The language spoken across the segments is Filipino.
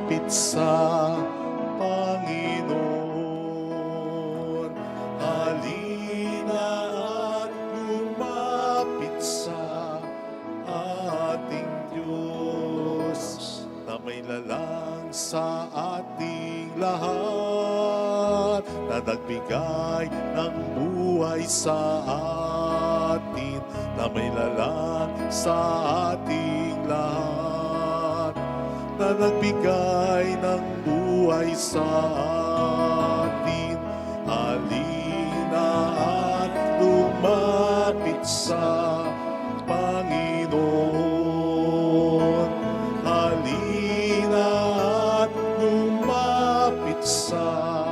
lumapit sa Panginoon. Halina at lumapit sa ating Diyos na may lalang sa ating lahat, na nagbigay ng buhay sa atin, na may lalang sa ating lahat, na nagbigay ng buhay sa atin. Halina at lumapit sa Panginoon. Halina at lumapit sa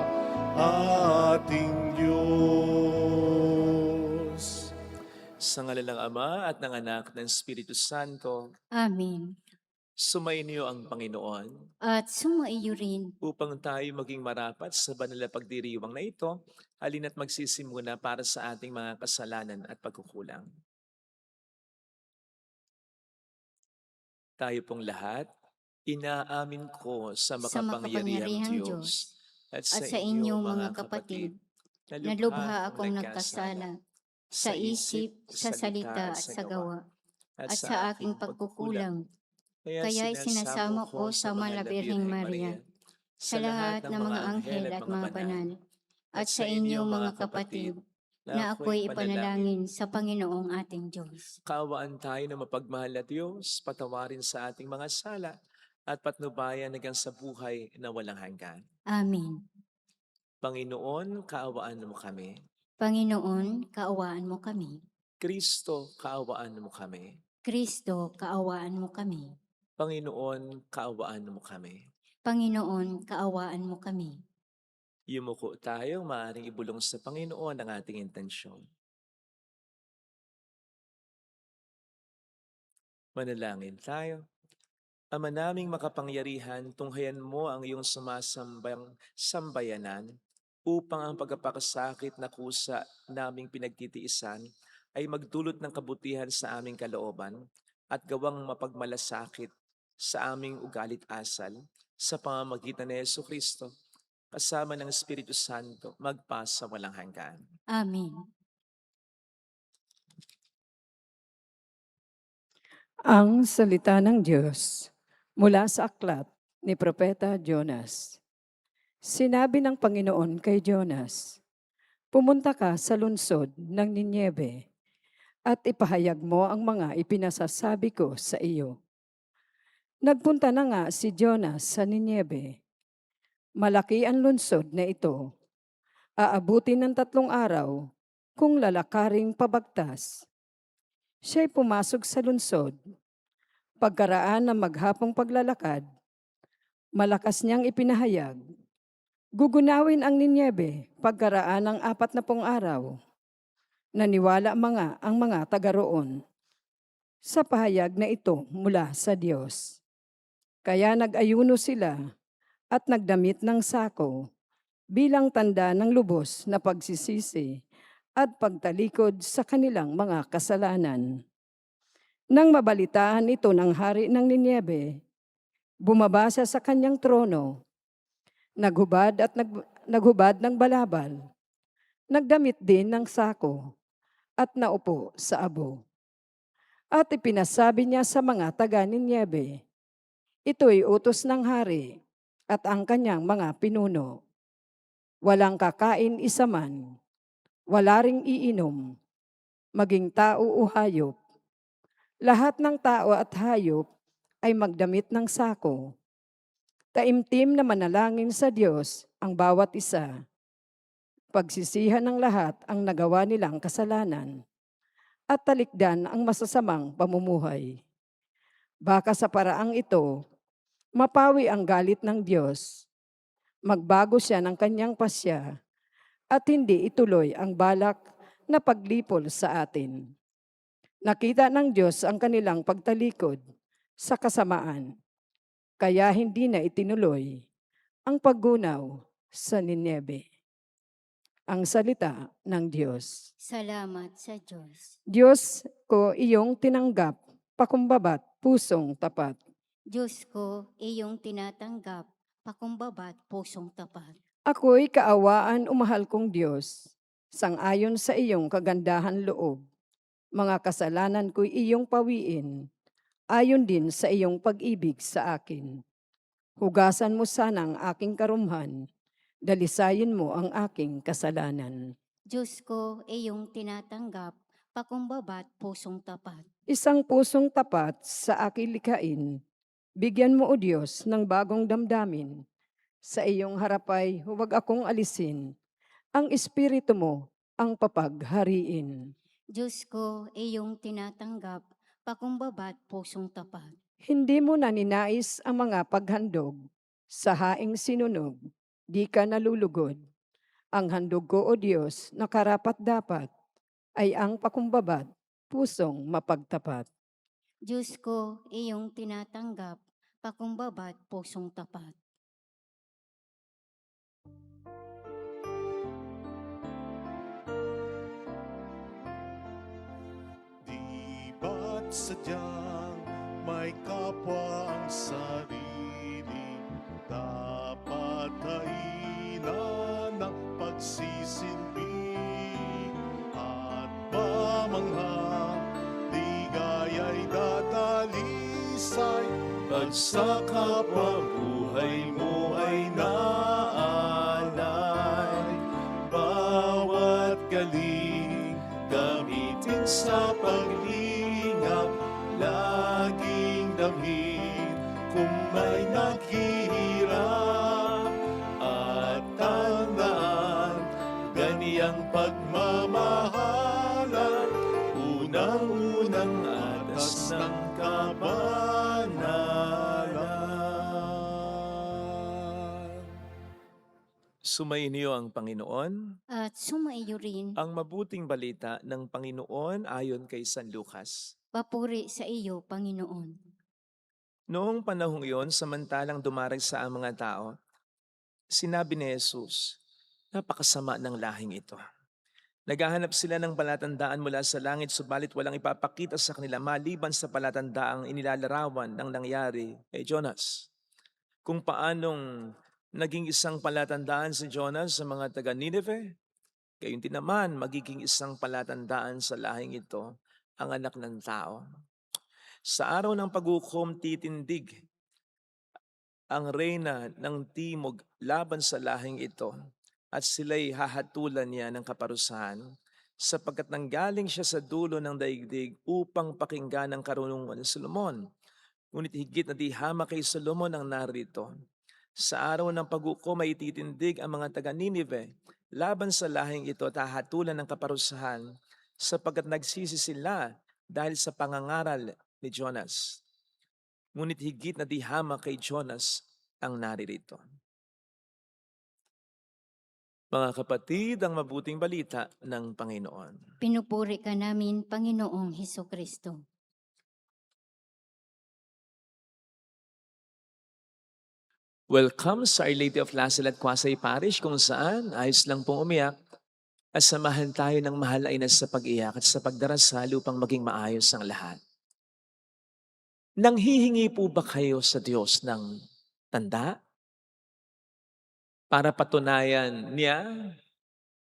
ating Diyos. Sa ngalan ng Ama at ng Anak ng Espiritu Santo, Amen. sumainyo ang Panginoon At sumaiyo rin. upang tayo maging marapat sa banal na pagdiriwang na ito. Halina't magsisimula para sa ating mga kasalanan at pagkukulang. Tayo pong lahat, inaamin ko sa makapangyarihang Diyos at sa inyo mga kapatid, na lubha akong nagkasala sa isip, sa salita at sa gawa, at sa aking pagkukulang. Kaya sinasamo ko sa Mahal na Birheng Maria, sa lahat ng mga anghel at mga banal, at sa inyo mga kapatid, na ako'y ipanalangin sa Panginoong ating Diyos. Kaawaan tayo na mapagmahal na Diyos, patawarin sa ating mga sala, at patnubayan hanggang sa buhay na walang hanggan. Amen. Panginoon, kaawaan mo kami. Panginoon, kaawaan mo kami. Kristo, kaawaan mo kami. Kristo, kaawaan mo kami. Panginoon, kaawaan mo kami. Panginoon, kaawaan mo kami. Yumuko tayo, maaaring ibulong sa Panginoon ang ating intensyon. Manalangin tayo. Ama naming makapangyarihan, tunghayan mo ang iyong sumasambang sambayanan upang ang pagkapakasakit na kusa naming pinagtitiisan ay magdulot ng kabutihan sa aming kalooban at gawang mapagmalasakit sa aming ugalit asal sa pamamagitan ni Jesucristo, kasama ng Espiritu Santo, magpasa walang hanggan. Amen. Ang salita ng Diyos mula sa aklat ni Propeta Jonas. Sinabi ng Panginoon kay Jonas, "Pumunta ka sa lungsod ng Nineve at ipahayag mo ang mga ipinasasabi ko sa iyo." Nagpunta na nga si Jonas sa Nineve. Malaki ang lungsod na ito. Aabutin ng 3 araw kung lalakaring pabagtas. Siya'y pumasok sa lungsod. Pagkaraan ng maghapong paglalakad, malakas niyang ipinahayag, gugunawin ang Nineve pagkaraan ng 40 araw. Naniwala ang mga taga roon sa pahayag na ito mula sa Diyos. Kaya nag-ayuno sila at nagdamit ng sako bilang tanda ng lubos na pagsisisi at pagtalikod sa kanilang mga kasalanan. Nang mabalitaan ito ng hari ng Nineve, bumaba siya sa kanyang trono, naghubad ng balabal, nagdamit din ng sako, at naupo sa abo. At ipinasabi niya sa mga taga Nineve, ito'y utos ng hari at ang kanyang mga pinuno. Walang kakain isa man, wala ring iinom, maging tao o hayop. Lahat ng tao at hayop ay magdamit ng sako. Taimtim na manalangin sa Diyos ang bawat isa. Pagsisihan ng lahat ang nagawa nilang kasalanan at talikdan ang masasamang pamumuhay. Baka sa paraang ito, mapawi ang galit ng Diyos. Magbago siya ng kanyang pasya at hindi ituloy ang balak na paglipol sa atin. Nakita ng Diyos ang kanilang pagtalikod sa kasamaan, kaya hindi na itinuloy ang paggunaw sa Nineve. Ang salita ng Diyos. Salamat sa Diyos. Diyos ko, iyong tinanggap, pakumbabat, pusong tapat. Diyos ko, iyong tinatanggap, pakumbaba't pusong tapat. Ako'y kaawaan o mahal kong Diyos, sangayon sa iyong kagandahan loob. Mga kasalanan ko'y iyong pawiin, ayon din sa iyong pag-ibig sa akin. Hugasan mo sana ang aking karumhan, dalisayin mo ang aking kasalanan. Diyos ko, iyong tinatanggap, pakumbaba't pusong tapat. Isang pusong tapat sa aking likhain, bigyan mo o Diyos ng bagong damdamin. Sa iyong harapay huwag akong alisin, ang espiritu mo ang papaghariin. Diyos ko, iyong tinatanggap, pakumbaba't pusong tapat. Hindi mo na ninais ang mga paghandog, sa haing sinunog, di ka nalulugod. Ang handog ko o Diyos na karapat-dapat ay ang pakumbabat, pusong mapagtapat. Diyos ko, iyong tinatanggap, pakumbaba't pusong tapat. Di ba't sadyang may kapwa ang sarili, dapat kailan ng pagsisilbi at pamangha, ligaya'y dadalisay pag sa kapwa buhay mo ay naalay. Bawat galing gamitin sa paglingap, laging damhin kung may naghihirap. At tandaan, ganiyang pagmamahalan, unang-unang atas ng kabanalan. Sumainyo ang Panginoon. At sumaiyo rin, Ang mabuting balita ng Panginoon ayon kay San Lucas. papuri sa iyo, Panginoon. Noong panahong iyon, samantalang dumaragsa ang mga tao, sinabi ni Jesus, napakasama ng lahing ito. Naghahanap sila ng palatandaan mula sa langit, subalit walang ipapakita sa kanila maliban sa palatandaang inilalarawan ng nangyari kay Jonas. Kung paanong naging isang palatandaan si Jonas sa mga taga Nineveh, gayon din naman magiging isang palatandaan sa lahing ito ang anak ng tao. Sa araw ng paghukom, titindig ang reyna ng timog laban sa lahing ito at sila'y hahatulan niya ng kaparusahan sapagkat nanggaling siya sa dulo ng daigdig upang pakinggan ang karunungan ni Solomon. Ngunit higit na di hama kay Solomon ang narito. Sa araw ng paghukom ay ititindig ang mga taga Nineveh laban sa lahing ito at hahatulan ng kaparusahan sapagkat nagsisi sila dahil sa pangangaral ni Jonas. Ngunit higit na di hama kay Jonas ang naririto. Mga kapatid, ang mabuting balita ng Panginoon. Pinupuri ka namin, Panginoong Hesukristo. Welcome sa Our Lady of Lasalle at Quasay Parish kung saan ayos lang pong umiyak at samahan tayo ng mahal ay sa pag-iyak at sa pagdarasal upang maging maayos ang lahat. Nanghihingi po ba kayo sa Diyos ng tanda? Para patunayan niya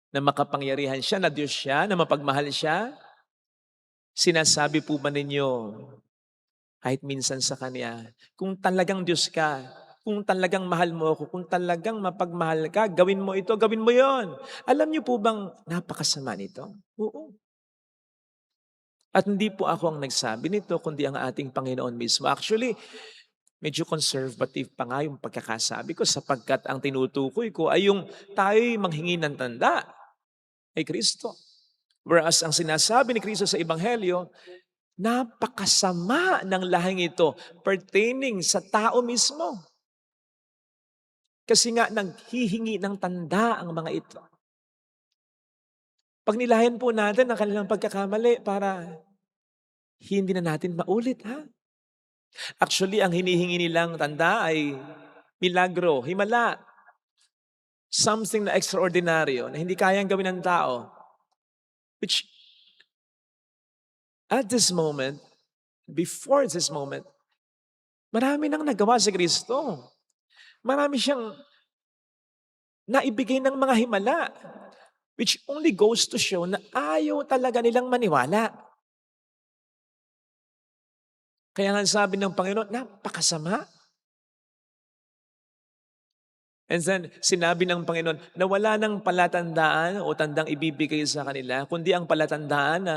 na makapangyarihan siya, na Diyos siya, na mapagmahal siya? Sinasabi po ba ninyo kahit minsan sa Kanya, kung talagang Diyos ka, kung talagang mahal mo ako, kung talagang mapagmahal ka, gawin mo ito, gawin mo yon. Alam niyo po bang napakasama nito? Oo. At hindi po ako ang nagsabi nito, kundi ang ating Panginoon mismo. Actually, medyo conservative pa nga yung pagkakasabi ko sapagkat ang tinutukoy ko ay yung tayo'y manghingi ng tanda kay Kristo. Whereas ang sinasabi ni Kristo sa Ebanghelyo, napakasama ng lahing ito pertaining sa tao mismo. Kasi nga naghihingi ng tanda ang mga ito. Pag nilayan po natin ang kanilang pagkakamali para hindi na natin maulit, ha? Actually, ang hinihingi nilang tanda ay milagro, himala. Something na extraordinaryo na hindi kayang gawin ng tao. Which, at this moment, before this moment, Marami nang nagawa si Kristo. Marami siyang naibigay ng mga himala, which only goes to show na ayaw talaga nilang maniwala. Kaya nga sabi ng Panginoon, napakasama. And then, sinabi ng Panginoon na wala ng palatandaan o tandang ibibigay sa kanila, kundi ang palatandaan na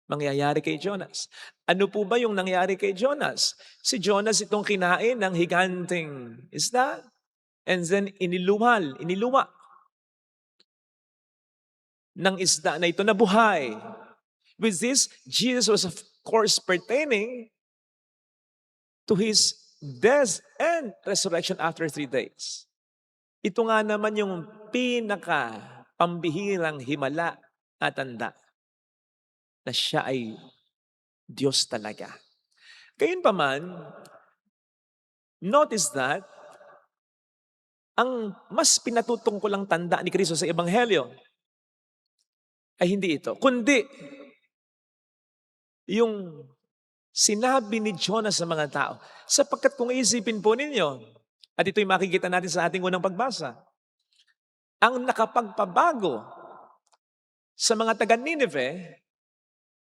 mangyayari kay Jonas. Ano po ba yung nangyari kay Jonas? Si Jonas itong kinain ng higanting isda, and then iniluwa ng isda na ito na buhay. With this, Jesus was of course pertaining to His death and resurrection after 3 days. Ito nga naman yung pinaka pambihirang himala at tanda na siya ay Diyos talaga. Gayunpaman, notice that ang mas pinatutungkulang tanda ni Kristo sa Ebanghelyo ay hindi ito, kundi yung sinabi ni Jonas sa mga tao. Sapagkat kung iisipin po ninyo, at ito'y makikita natin sa ating unang pagbasa, ang nakapagpabago sa mga taga Nineveh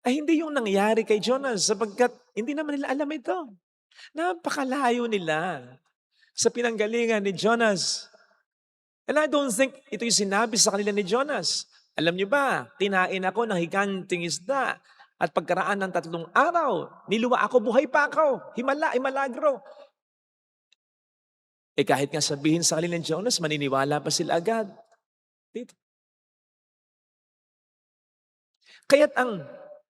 ay hindi yung nangyari kay Jonas sapagkat hindi naman nila alam ito. Napakalayo nila sa pinanggalingan ni Jonas. And I don't think ito yung sinabi sa kanila ni Jonas. Alam niyo ba, tinain ako ng higanting isda at pagkaraan ng 3 araw, niluwa ako, buhay pa ako. Himalagro. Kahit nga sabihin sa kanila ni Jonas, maniniwala pa sila agad. Dito. Kaya't ang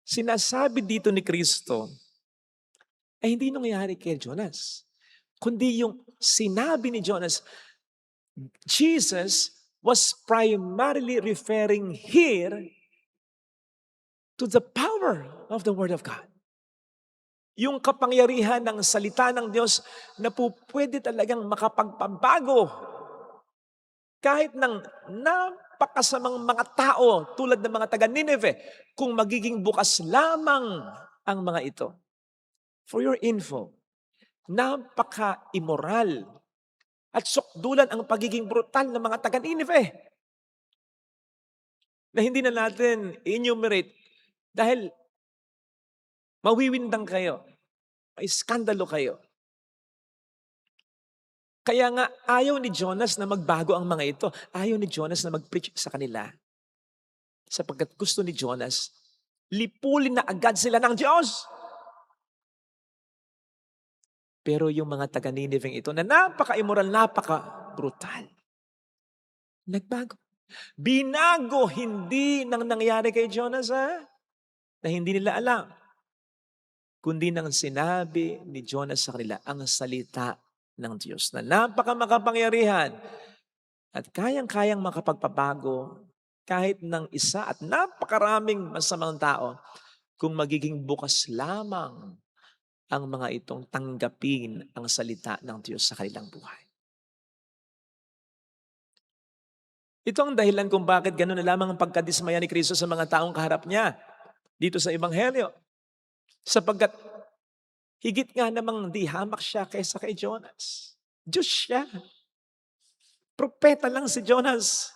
sinasabi dito ni Kristo ay hindi nangyayari kay Jonas, kundi yung sinabi ni Jonas. Jesus was primarily referring here to the power of the Word of God. Yung kapangyarihan ng salita ng Diyos na po pwede talagang makapagpabago kahit ng napakasamang mga tao tulad ng mga taga Nineveh kung magiging bukas lamang ang mga ito. For your info, napaka-immoral at sukdulan ang pagiging brutal ng mga taga Nineveh na hindi na natin enumerate dahil mawiwindang kayo, may skandalo kayo. Kaya nga ayaw ni Jonas na magbago ang mga ito. Ayaw ni Jonas na mag-preach sa kanila. Sapagkat gusto ni Jonas, lipulin na agad sila ng Diyos. Pero yung mga taga Nineveh ito na napaka-immoral, napaka-brutal, nagbago. Binago hindi nang nangyari kay Jonas na hindi nila alam, kundi nang sinabi ni Jonas sa kanila ang salita ng Diyos na napaka-makapangyarihan at kayang-kayang makapagpabago kahit ng isa at napakaraming masamang tao kung magiging bukas lamang ang mga itong tanggapin ang salita ng Diyos sa kanilang buhay. Ito ang dahilan kung bakit gano'n na lamang ang pagkadismaya ni Kristo sa mga taong kaharap niya dito sa Ebanghelyo. Sapagkat higit nga namang di hamak siya kaysa kay Jonas. Diyos siya. Propeta lang si Jonas.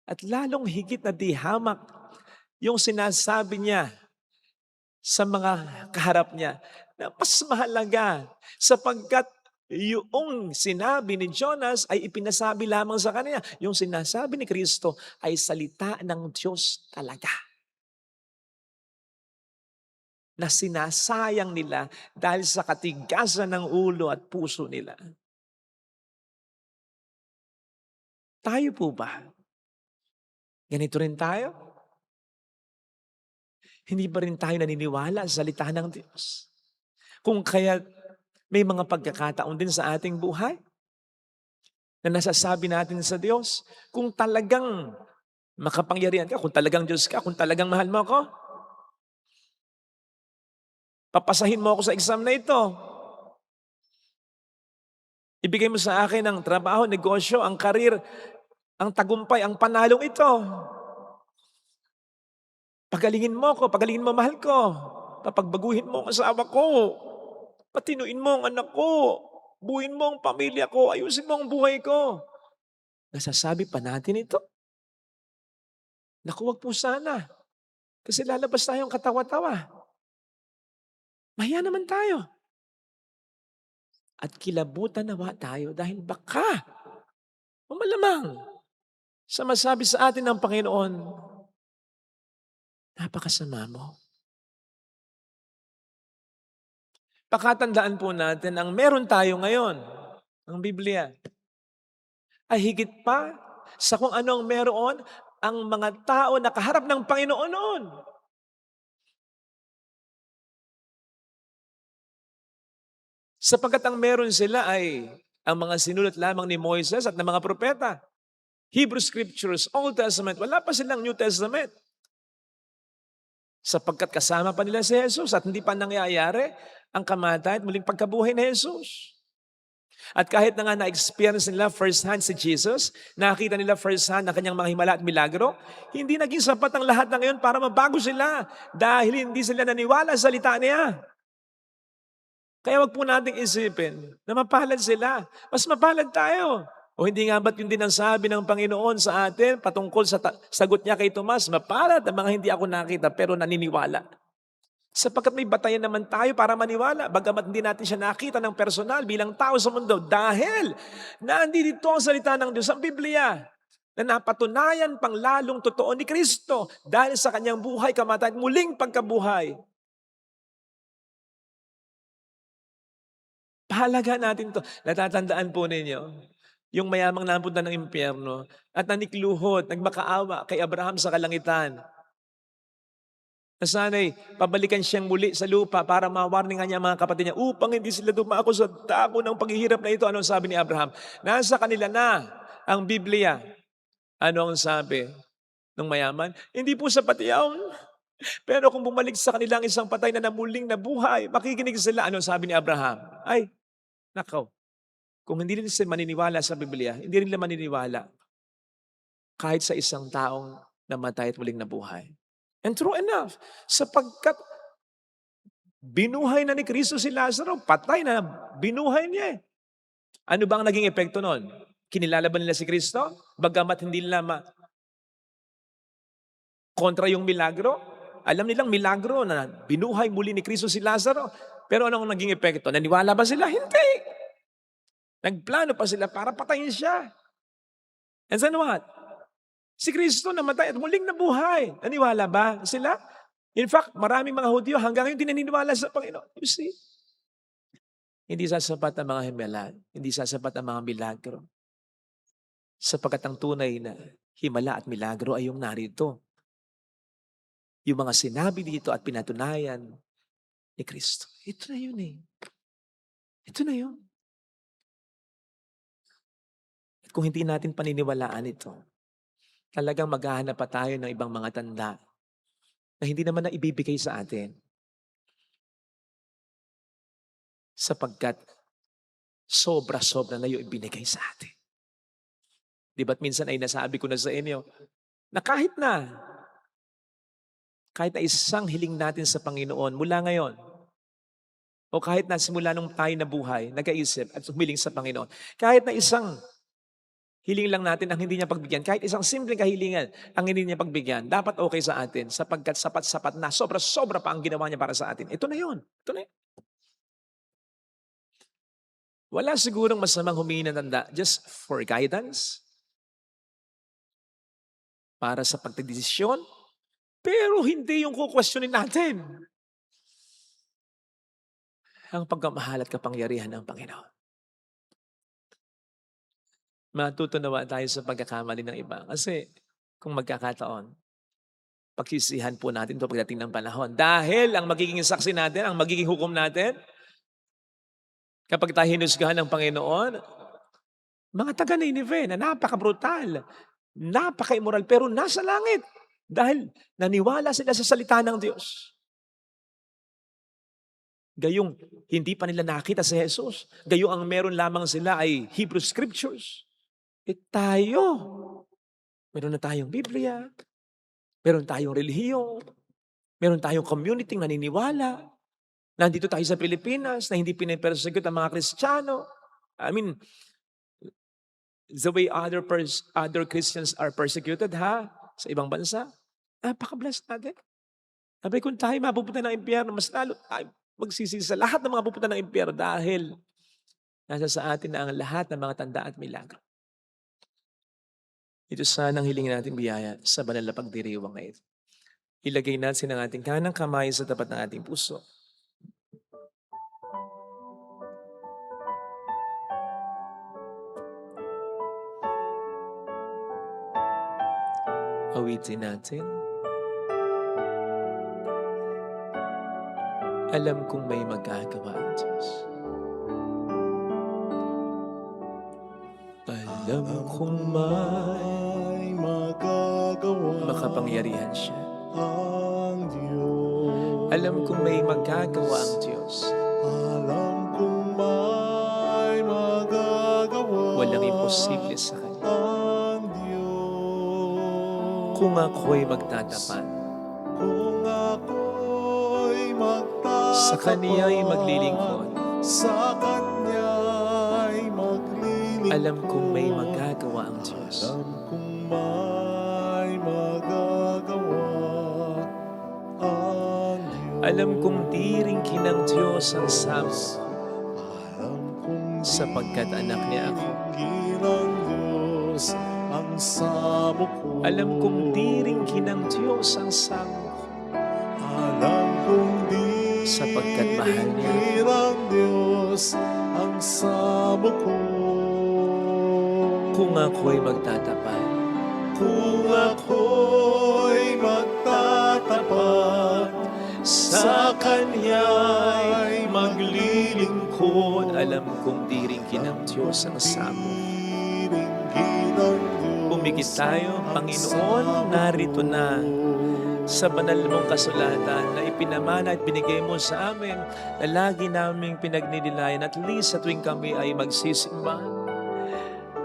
At lalong higit na di hamak yung sinasabi niya sa mga kaharap niya na mas mahalaga sapagkat yung sinabi ni Jonas ay ipinasabi lamang sa kanya. Yung sinasabi ni Kristo ay salita ng Diyos talaga. Na sinasayang nila dahil sa katigasan ng ulo at puso nila. Tayo po ba? Ganito rin tayo? Hindi ba rin tayo naniniwala sa salita ng Diyos? Kung kaya may mga pagkakataon din sa ating buhay na nasasabi natin sa Diyos, kung talagang makapangyarihan ka, kung talagang Diyos ka, kung talagang mahal mo ako, papasahin mo ako sa exam na ito. Ibigay mo sa akin ang trabaho, negosyo, ang karir, ang tagumpay, ang panalong ito. Pagalingin mo ko, pagalingin mo mahal ko. Papagbaguhin mo ang asawa ko. Patinuin mo ang anak ko. Buuin mo ang pamilya ko. Ayusin mo ang buhay ko. Nasasabi pa natin ito? Naku, wag po sana. Kasi lalabas tayong katawa-tawa. Mahiya naman tayo. At kilabutan nawa tayo dahil baka o malamang sa masabi sa atin ng Panginoon, napakasama mo. Pakatandaan po natin ang meron tayo ngayon, ang Biblia, ay higit pa sa kung ano ang meron ang mga tao na kaharap ng Panginoon noon. Sapagkat ang meron sila ay ang mga sinulat lamang ni Moises at ng mga propeta. Hebrew Scriptures, Old Testament, wala pa silang New Testament. Sapagkat kasama pa nila si Jesus at hindi pa nangyayari ang kamatayan at muling pagkabuhay ni Jesus. At kahit na nga na-experience nila first hand si Jesus, nakita nila first hand ang kanyang mga himala at milagro, hindi naging sapat ang lahat na ngayon para mabago sila dahil hindi sila naniwala sa salita niya. Kaya wag po nating isipin na mapalad sila. Mas mapalad tayo. O hindi nga ba't yun din ang sabi ng Panginoon sa atin patungkol sa sagot niya kay Tomas, mapalad ang mga hindi ako nakita pero naniniwala. Sapagkat may batayan naman tayo para maniwala, bagamat hindi natin siya nakita ng personal bilang tao sa mundo. Dahil nandito ang salita ng Diyos, ang Biblia, na napatunayan pang lalong totoo ni Kristo dahil sa kanyang buhay, kamatayan, muling pagkabuhay. Pahalaga natin to. Natatandaan po ninyo, yung mayamang napunta ng impyerno at nanikluhod, nagmakaawa kay Abraham sa kalangitan. Na sana'y pabalikan siyang muli sa lupa para ma-warning niya mga kapatid niya upang hindi sila dumako sa dako ng paghihirap na ito. Ano ang sabi ni Abraham? Nasa kanila na ang Biblia. Ano ang sabi ng mayaman? Hindi po sapat yaon. Pero kung bumalik sa kanila ang isang patay na namuling na buhay, makikinig sila. Ano ang sabi ni Abraham? Ay, nakaw. Kung hindi rin sila maniniwala sa Biblia, hindi rin nila maniniwala kahit sa isang taong namatay at muling nabuhay. And true enough, sapagkat binuhay na ni Kristo si Lazaro, patay na, binuhay niya. Ano ba ang naging epekto nun? Kinilala ba nila si Kristo? Bagamat hindi nila kontra yung milagro? Alam nilang milagro na binuhay muli ni Kristo si Lazaro. Pero anong naging epekto? Naniwala ba sila? Hindi. Nagplano pa sila para patayin siya. And then what? Si Kristo namatay at muling nabuhay. Naniwala ba sila? In fact, maraming mga Hudyo hanggang ngayon hindi naniniwala sa Panginoon. You see? Hindi sasapat ang mga himala. Hindi sasapat ang mga milagro. Sapagkat ang tunay na himala at milagro ay yung narito. Yung mga sinabi dito at pinatunayan ni Kristo. Ito na yun eh. Ito na yun. At kung hindi natin paniniwalaan ito, talagang maghahanap pa tayo ng ibang mga tanda na hindi naman na ibibigay sa atin. Sapagkat sobra-sobra na yung ibinigay sa atin. Di ba't minsan ay nasabi ko na sa inyo na kahit na isang hiling natin sa Panginoon mula ngayon, o kahit na simula nung tayo na buhay, nag-aisip at humiling sa Panginoon, kahit na isang hiling lang natin ang hindi niya pagbigyan. Kahit isang simpleng kahilingan ang hindi niya pagbigyan, dapat okay sa atin sapagkat sapat-sapat na, sobra-sobra pa ang ginawa niya para sa atin. Ito na yun. Ito na yun. Wala sigurong masamang humingi ng tanda just for guidance, para sa pagdedesisyon, pero hindi yung kukwestiyonin natin ang pagkamahal at kapangyarihan ng Panginoon. Matutunawa tayo sa pagkakamali ng iba. Kasi kung magkakataon, pagsisihan po natin ito pagdating ng panahon. Dahil ang magiging saksi natin, ang magiging hukom natin, kapag tayo hinusgahan ng Panginoon, mga taga-Nineveh na napaka-brutal, napaka-immoral, pero nasa langit. Dahil naniwala sila sa salita ng Diyos. Gayong hindi pa nila nakita si Jesus. Gayong ang meron lamang sila ay Hebrew Scriptures. Tayo, meron na tayong Biblia, meron tayong relihiyon, meron tayong community naniniwala, Nandito tayo sa Pilipinas na hindi pinipersecute ang mga Kristiyano. I mean, the way other Christians are persecuted sa ibang bansa. Napaka-blessed natin. Sabi, kung tayo mapupunta ng impyerno, mas lalo tayo magsisi sa lahat ng mga pupunta ng impyerno dahil nasa sa atin na ang lahat ng mga tanda at milagro. Ito sana ang hilingin natin biyaya sa banal na pagdiriwang na ito. Ilagay natin ang ating kanang kamay sa tapat ng ating puso. Awitin natin. Alam kong may magagawa ang Diyos. Alam kong may magagawa makapangyarihan siya. ang Diyos. Alam kong may magagawa ang Diyos. Alam kong may magagawa Walang imposible sa Kanya. ang Diyos. Kung ako'y magtatapat, Kung ako'y magtatapat sa Kaniya'y maglilingkod, sa Kanya'y maglilingkod, alam kong may magagawa ang Diyos. alam kong may magagawa ang Diyos. Alam kong di rin kinang Diyos ang samo, Alam kong sapagkat anak niya ako. ginang Diyos ang samo ko. Alam kong di rin kinang Diyos ang samo ko, Alam kong di sapagkat mahal niya ako. ginang Diyos ang samo ko. Kung ako'y magtatapat, Kung ako'y magtatapat sa Kaniya'y maglilingkod, alam kong di rin kinang Diyos ang samo. Pumikit tayo, Panginoon, narito na sa banal mong kasulatan na ipinamana at binigay mo sa amin na lagi naming pinagninilayan at least sa tuwing kami ay magsisimba.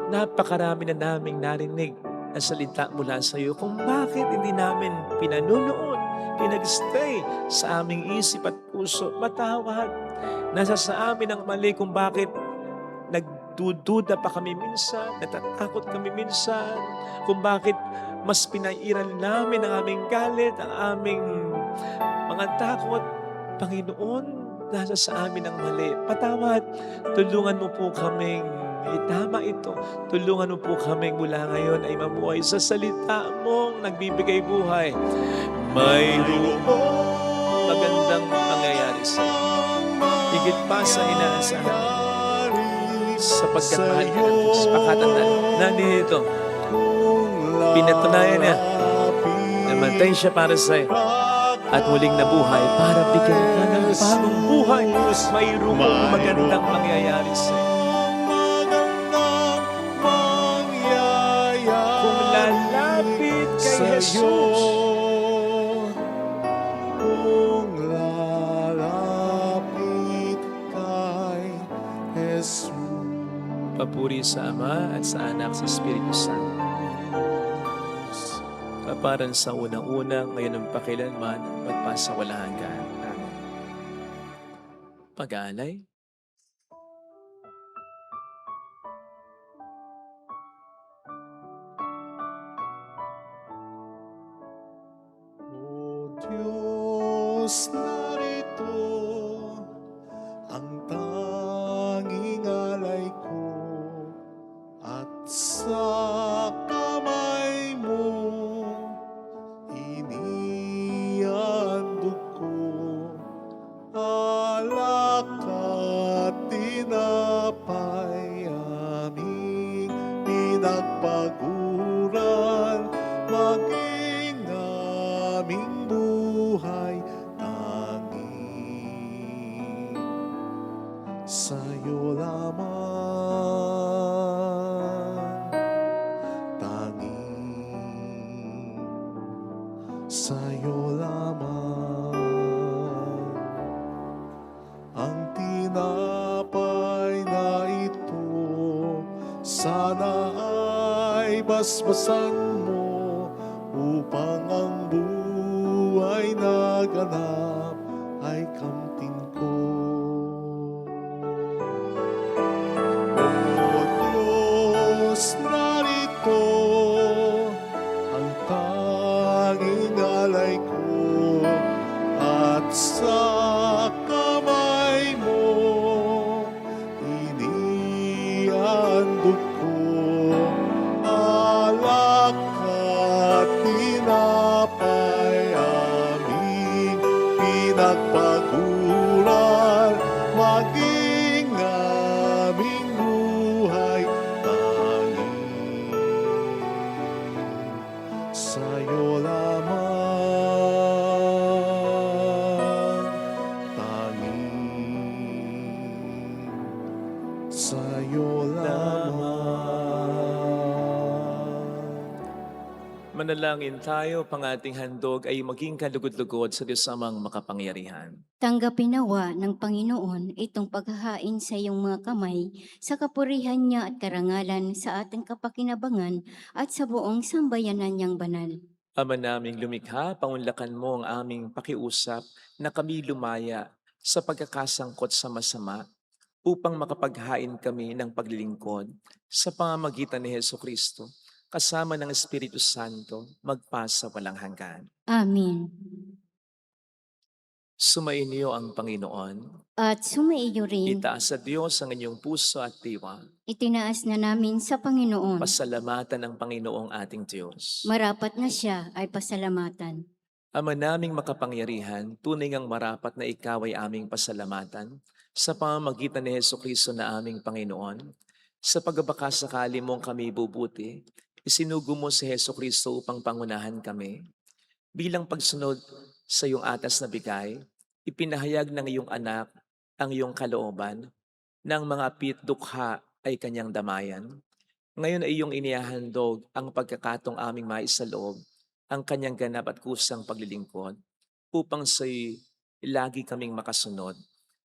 Napakarami na naming narinig na salita mula sa iyo kung bakit hindi namin pinanunood, pinagstay sa aming isip at puso. Matawad. Nasa sa amin ang mali kung bakit nagdududa pa kami minsan, natatakot kami minsan, kung bakit mas pinairal namin ang aming galit, ang aming mga takot. Panginoon, nasa sa amin ang mali. Patawad, tulungan mo po kaming itama ito. Tulungan mo po kaming mula ngayon ay mabuhay sa salita mong nagbibigay buhay. Mayroong magandang mangyayari sa iyo. Higit pa sa inaasahan. Sapagkat mahal ka ng Diyos. Pakatandaan, nandito. Pinatunayan niya. Namatay siya para sa iyo. At muling nabuhay para bigyan ka ng bagong buhay. Mayroong magandang mangyayari sa iyo. Kung lalapit kay Jesus, kung lalapit kay Jesus. papuri sa Ama at sa Anak sa Espiritu Santo. Kaparan sa unang-unang, ngayon ang pakilanman, magpasawalang hanggan. Amen. Pag-aalay. O Diyos, narito ang tanging alay ko at sa kamay mo inihandog ko alak at tinapay aming pinagpaguran maging aming buhay tanging sa'yo lamang, tanging sa'yo lamang ang tinapay na ito sana ay basbasan mo upang ang buhay na ganap ay kamtin ko. ko. O Diyos, narito ang tanging alay ko, at sa kamay mo inihandog ko alak at tinapay, aming pinagpaguran, maging aming buhay tanging sa'yo lamang, tanging sa'yo lamang. Manalangin tayo, pang ating handog ay maging kalugod-lugod sa Diyos Amang makapangyarihan. Tanggapin nawa ng Panginoon itong paghahain sa iyong mga kamay sa kapurihan niya at karangalan sa ating kapakinabangan at sa buong sambayanan niyang banal. Ama naming lumikha, paunlakan mo ang aming pakiusap na kami lumaya sa pagkakasangkot sa masama upang makapaghain kami ng paglilingkod sa pamamagitan ni Hesu Kristo kasama ng Espiritu Santo magpasa walang hanggan. Amen. Sumainyo ang Panginoon. At sumaiyo rin, Itaas sa Diyos ang inyong puso at diwa. itinaas na namin sa Panginoon. Pasalamatan ng Panginoong ating Diyos. Marapat na siya ay pasalamatan. Ama naming makapangyarihan, tunay ngang marapat na ikaw ay aming pasalamatan sa pamamagitan ni Hesu Kristo na aming Panginoon. Sa pagbabakasakali mong kami bubuti, isinugo mo si Hesu Kristo upang pangunahan kami. Bilang pagsunod sa iyong atas na bigay, ipinahayag ng iyong anak ang iyong kalooban ng mga pitdukha ay kanyang damayan. Ngayon ay iyong inihahandog ang pagkakatong aming maisaloob ang kanyang ganap at kusang paglilingkod upang sa'y lagi kaming makasunod.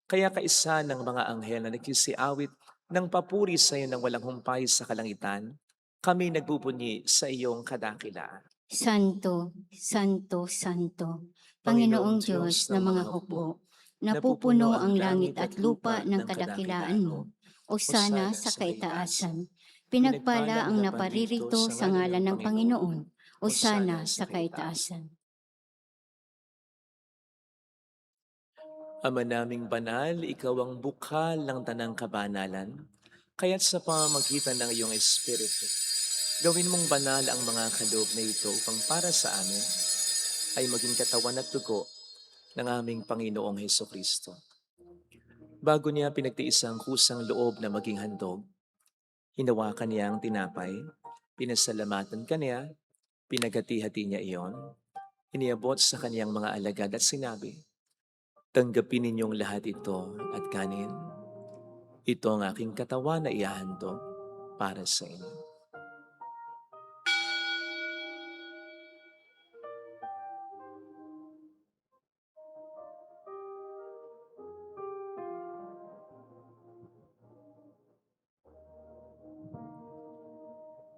Kaya kaisa ng mga anghel na nagsisiawit ng papuri sa iyo ng walang humpay sa kalangitan, kami nagbubunyi sa iyong kadakilaan. Santo, Santo, Santo, Panginoong Diyos ng mga hukbo, napupuno ang langit at lupa ng kadakilaan mo. Osana sa kaitaasan. Pinagpala ang naparirito sa ngalan ng Panginoon. Osana sa kaitaasan. Ama naming banal, ikaw ang bukal ng tanang kabanalan, kaya't sa pamamagitan ng iyong Espiritu, gawin mong banal ang mga kaloob na ito upang para sa amin ay maging katawan at dugo ng aming Panginoong Heso Kristo. Bago niya pinagtiis ang kusang loob na maging handog, hinawakan niya ang tinapay, pinasalamatan kaniya, pinaghati-hati niya iyon, iniabot sa kaniyang mga alagad at sinabi, "Tanggapin ninyong lahat ito at kanin. Ito ang aking katawan na ihahandog para sa inyo."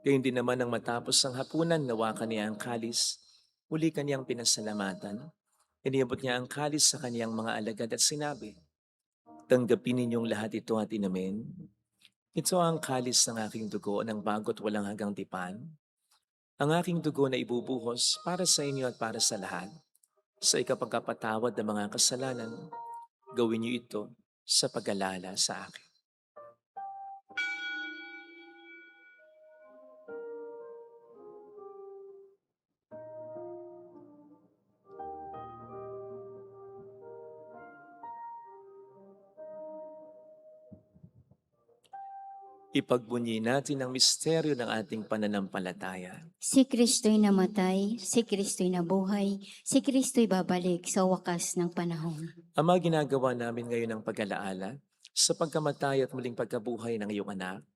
Gayun din naman nang matapos ang hapunan, nawakan niya ang kalis, muli kaniyang pinasalamatan, iniabot niya ang kalis sa kaniyang mga alagad at sinabi, "Tanggapin ninyong lahat ito at inumin. Ito ang kalis ng aking dugo ng bago't walang hanggang tipan. Ang aking dugo na ibubuhos para sa inyo at para sa lahat. Sa ikapagkapatawad ng mga kasalanan, gawin niyo ito sa pag-alala sa akin." Ipagbunyi natin ang misteryo ng ating pananampalataya. Si Kristo'y namatay, si Kristo'y nabuhay, si Kristo'y babalik sa wakas ng panahon. Ama, ginagawa namin ngayon ang pag-alaala sa pagkamatay at muling pagkabuhay ng iyong anak.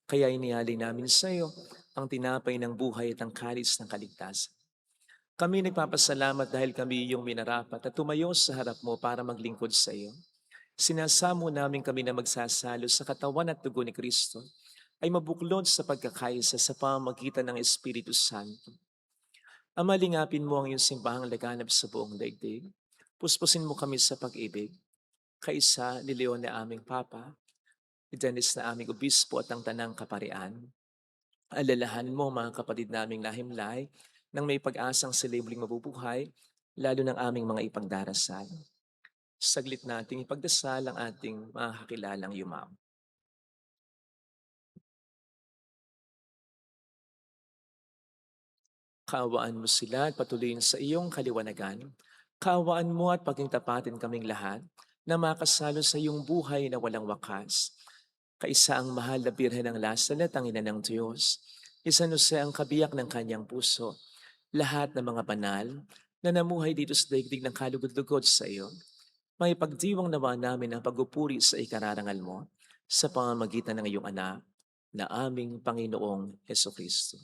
Kaya inialay namin sa iyo ang tinapay ng buhay at ang kalis ng kaligtasan. Kami nagpapasalamat dahil kami iyong minarapat at tumayo sa harap mo para maglingkod sa iyo. Sinasamo namin kami na magsasalo sa katawan at dugo ni Kristo ay mabuklod sa pagkakaisa sa pamamagitan ng Espiritu Santo. Ama, lingapin mo ang iyong simbahang laganap sa buong daigdig. Puspusin mo kami sa pag-ibig. kaisa ni Leon na aming Papa, ni Dennis na aming Obispo at ang Tanang Kaparian. Alalahan mo mga kapatid naming lahimlay nang may pag-asang sila muling mabubuhay, lalo ng aming mga ipagdarasal. Saglit nating ipagdasal ang ating mga kakilalang yumao. Kaawaan mo sila at patuloyin sa iyong kaliwanagan. Kaawaan mo at paging tapatin kaming lahat na makasalo sa iyong buhay na walang wakas. Kaisa ang mahal na Birhen ng Lasalet, ang ina ng Diyos. Isa no siya ang kabiyak ng kanyang puso. Lahat ng mga banal na namuhay dito sa daigdig ng kalugod-lugod sa iyo. May pagdiwang nawa namin ang pagupuri sa ikararangal mo sa pamamagitan ng iyong anak na aming Panginoong Hesukristo.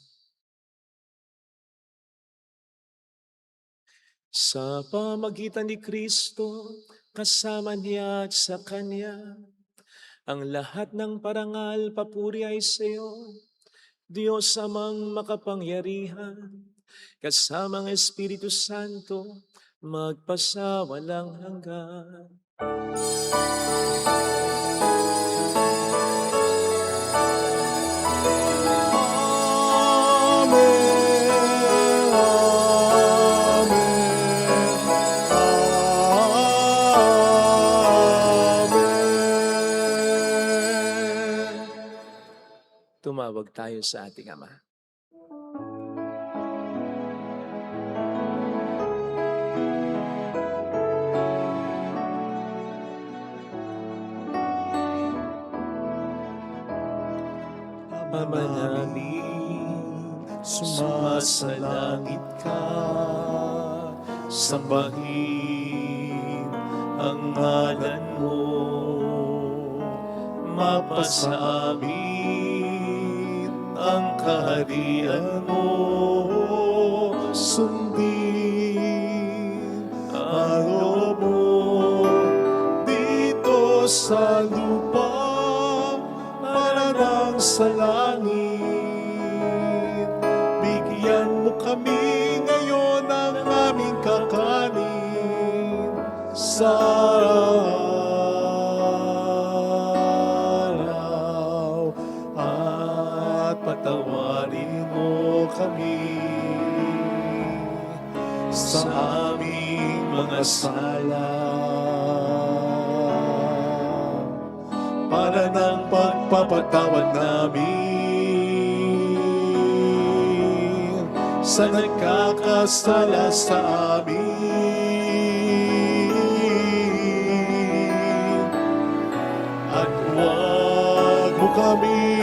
Sa pamagitan ni Kristo, kasama niya at sa Kanya, ang lahat ng parangal papuri ay sa iyo, Diyos amang makapangyarihan, kasama ang Espiritu Santo, magpasawalang hanggan. Tumawag tayo sa ating Ama. Ama namin, sumasalangit ka, sambahin ang ngalan mo, mapasa amin ang kaharian mo, sundin ang loob mo dito sa lupa para nang sa langit. Bigyan mo kami ngayon ng aming kakanin sa araw at patawarin mo kami sa aming mga sala para ng pagpapatawad namin sa nagkakasala sa amin. At huwag mo kami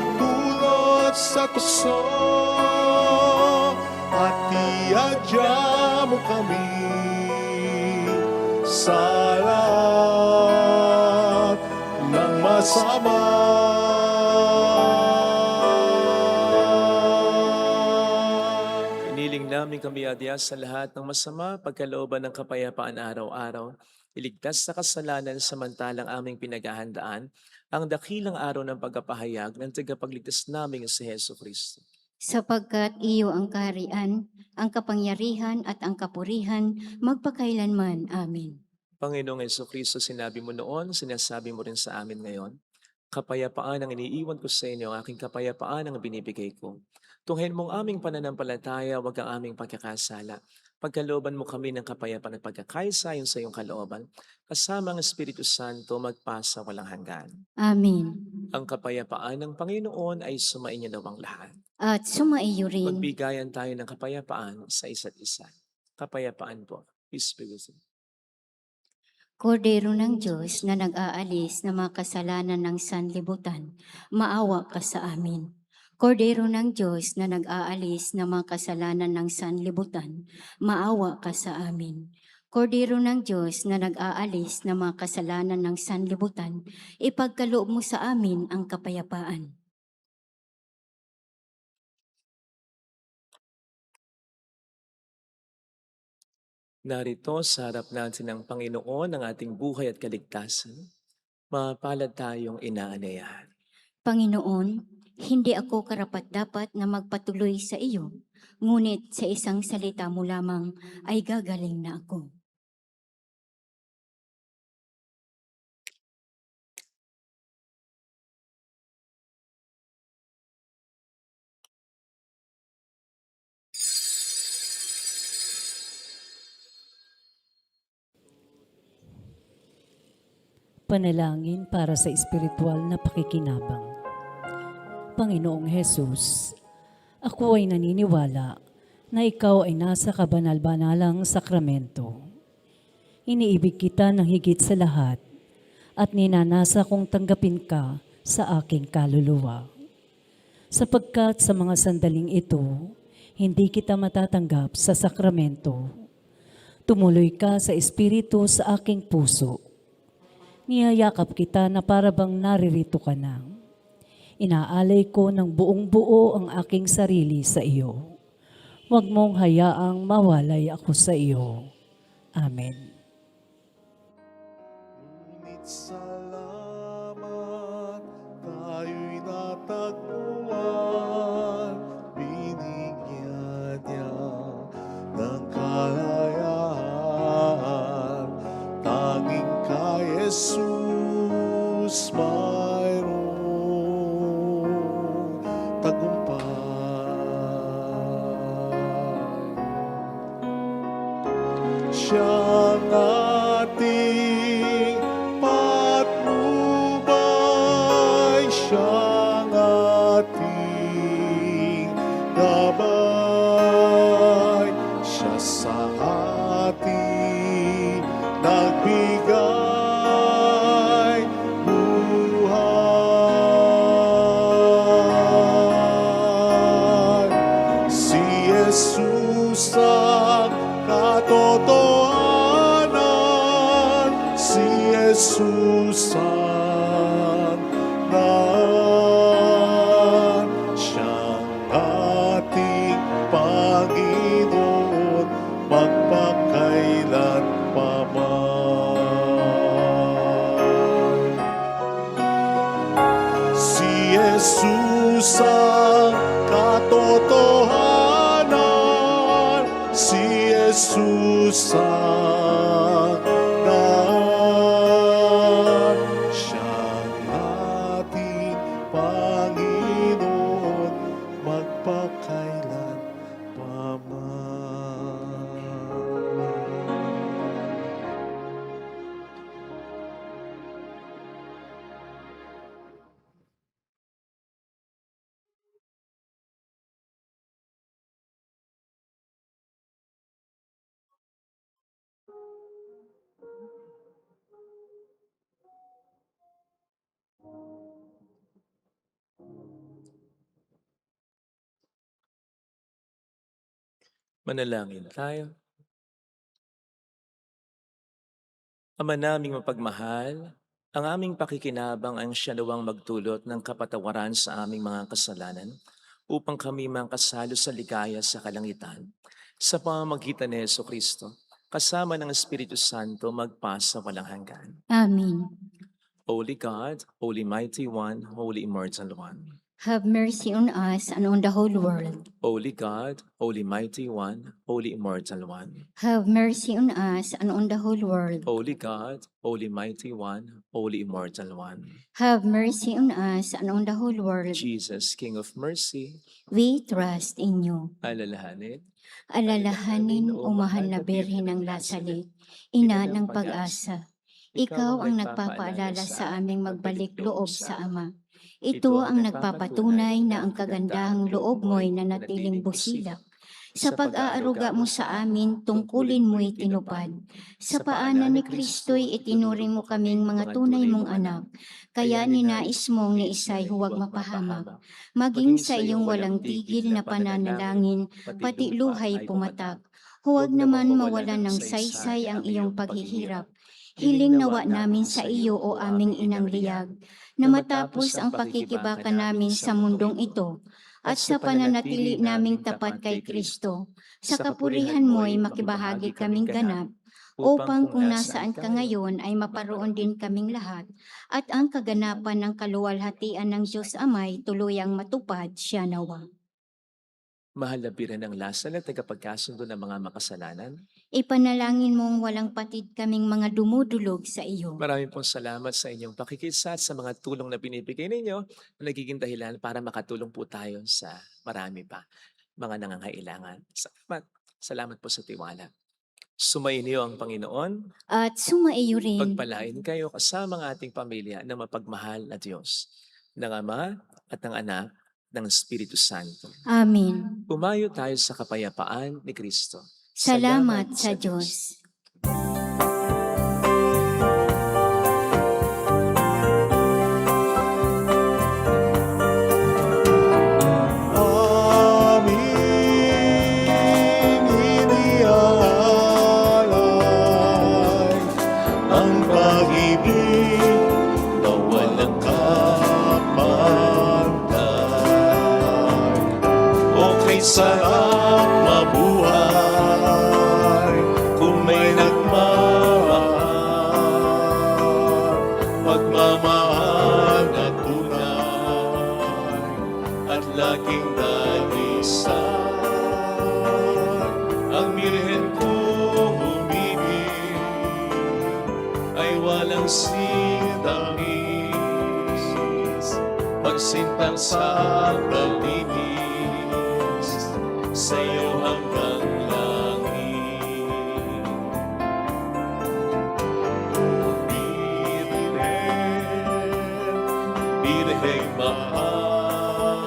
ipaintulot sa tukso at iadya mo kami sa lahat ng masama. Iniling namin kami adya sa lahat ng masama, pagkalooban ng kapayapaan araw-araw, iligtas sa kasalanan samantalang aming pinaghahandaan ang dakilang araw ng pagkapahayag ng tagapagligtas naming si Heso Kristo. Sapagkat iyo ang kaharian, ang kapangyarihan at ang kapurihan magpakailanman. Amen. Panginoong Jesucristo, sinabi mo noon, sinasabi mo rin sa amin ngayon, kapayapaan ang iniiwan ko sa inyo, ang aking kapayapaan ang binibigay ko. Tunghayin mong aming pananampalataya, wag ang aming pagkakasala. Pagkalooban mo kami ng kapayapaan at pagkakaisa ayon sa iyong kalooban, kasama ang Espiritu Santo magpasa walang hanggan. Amen. Ang kapayapaan ng Panginoon ay sumainyo nawang lahat. At sumaiyo rin. Magbigayan tayo ng kapayapaan sa isa't isa. Kapayapaan po. Peace be with you. Kordero ng Diyos na nag-aalis ng mga kasalanan ng sanlibutan, maawa ka sa amin. Kordero ng Diyos na nag-aalis ng mga kasalanan ng sanlibutan, maawa ka sa amin. Kordero ng Diyos na nag-aalis ng mga kasalanan ng sanlibutan, ipagkaloob mo sa amin ang kapayapaan. Narito sa harap natin ng Panginoon ang ating buhay at kaligtasan. Mapalad tayong inaanayahan. Panginoon, Hindi ako karapat-dapat na magpatuloy sa iyo, ngunit sa isang salita mo lamang ay gagaling na ako. Panalangin para sa espiritual na pakikinabang. Panginoong Hesus, ako ay naniniwala na ikaw ay nasa kabanal-banalang sakramento. Iniibig kita ng higit sa lahat at ninanasa kong tanggapin ka sa aking kaluluwa. Sapagkat sa mga sandaling ito, hindi kita matatanggap sa sakramento. Tumuloy ka sa espiritu sa aking puso. Niyayakap kita na parabang naririto ka na. Inaalay ko ng buong buo ang aking sarili sa iyo. Huwag mong hayaang mawalay ako sa iyo. Amen. Ngunit salamat, tayo'y natagpuan, binigyan niya ng kalayaan. Tanging kay Jesus mayroong tagumpay. Siyang ating patnubay, siyang ating gabay, siya sa ating nagbigay buhay. Si Jesus ang katotohanan, si Jesus ang daan, siyang ating Panginoon magpakailan paman. Si Jesus ang katotohanan, si Jesus ang daan, siyang ating Panginoon magpakailan paman. Manalangin tayo. Ama naming mapagmahal, ang aming pakikinabang ang siya nawang magdulot ng kapatawaran sa aming mga kasalanan upang kami makasalo sa ligaya sa kalangitan. Sa pamamagitan ni Jesucristo, kasama ng Espiritu Santo magpasa walang hanggan. Amen. Holy God, Holy Mighty One, Holy Immortal One. Have mercy on us and on the whole world. Holy God, Holy Mighty One, Holy Immortal One. Have mercy on us and on the whole world. Holy God, Holy Mighty One, Holy Immortal One. Have mercy on us and on the whole world. Jesus, King of Mercy, We trust in you. alalahanin, Alalahanin, o mahal na Birhen ng Lasalit, ina ng pag-asa. Ikaw ang nagpapaalala sa aming magbalik loob sa Ama. Ito ang nagpapatunay na ang kagandahang loob mo'y nanatiling busilak. Sa pag-aaruga mo sa amin, tungkulin mo'y tinupad. Sa paanan ni Kristo'y itinuring mo kaming mga tunay mong anak. Kaya ninais mong ni Isay huwag mapahamak. Maging sa iyong walang tigil na pananalangin, pati luhay pumatak. Huwag naman mawalan ng saysay ang iyong paghihirap. Hiling nawa namin sa iyo o aming inang liyag, na matapos ang pakikibaka namin sa mundong ito, at sa pananatili naming tapat kay Kristo, sa kapurihan mo'y makibahagi kaming ganap, upang kung nasaan ka ngayon ay maparoon din kaming lahat at ang kaganapan ng kaluwalhatian ng Diyos Amay tuluyang matupad siya nawa. Mahal na Birhen ng Lasal at tagapagkasundo ng mga makasalanan, Ipanalangin mong walang patid kaming mga dumudulog sa iyo. maraming pong salamat sa inyong pakikisa at sa mga tulong na binibigay ninyo na nagiging dahilan para makatulong po tayo sa marami pa mga nangangailangan. Salamat. Salamat po sa tiwala. Sumainyo ang Panginoon. At sumaiyo rin. Pagpalain kayo kasama ang ating pamilya ng mapagmahal na Diyos, ng Ama at ng Anak, ng Espiritu Santo. Amen. Umayo tayo sa kapayapaan ni Kristo. Salamat sa Diyos. Aming iniaalay ang pag-ibig na walang kapantay. Okay, sarap mabuhay kung may nagmamahal, pagmamahal na tunay at laging dalisay. Ang Birhen kong umibig ay walang sintangis, pagsintang sa pag-ibig sa'yo hanggang langit. Birhen mahal,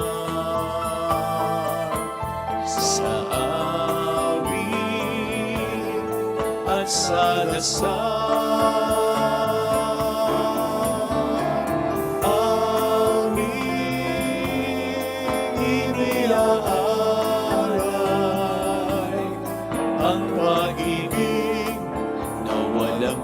sa awit at sa dasal, aming iniaalay ang pag-ibig na walang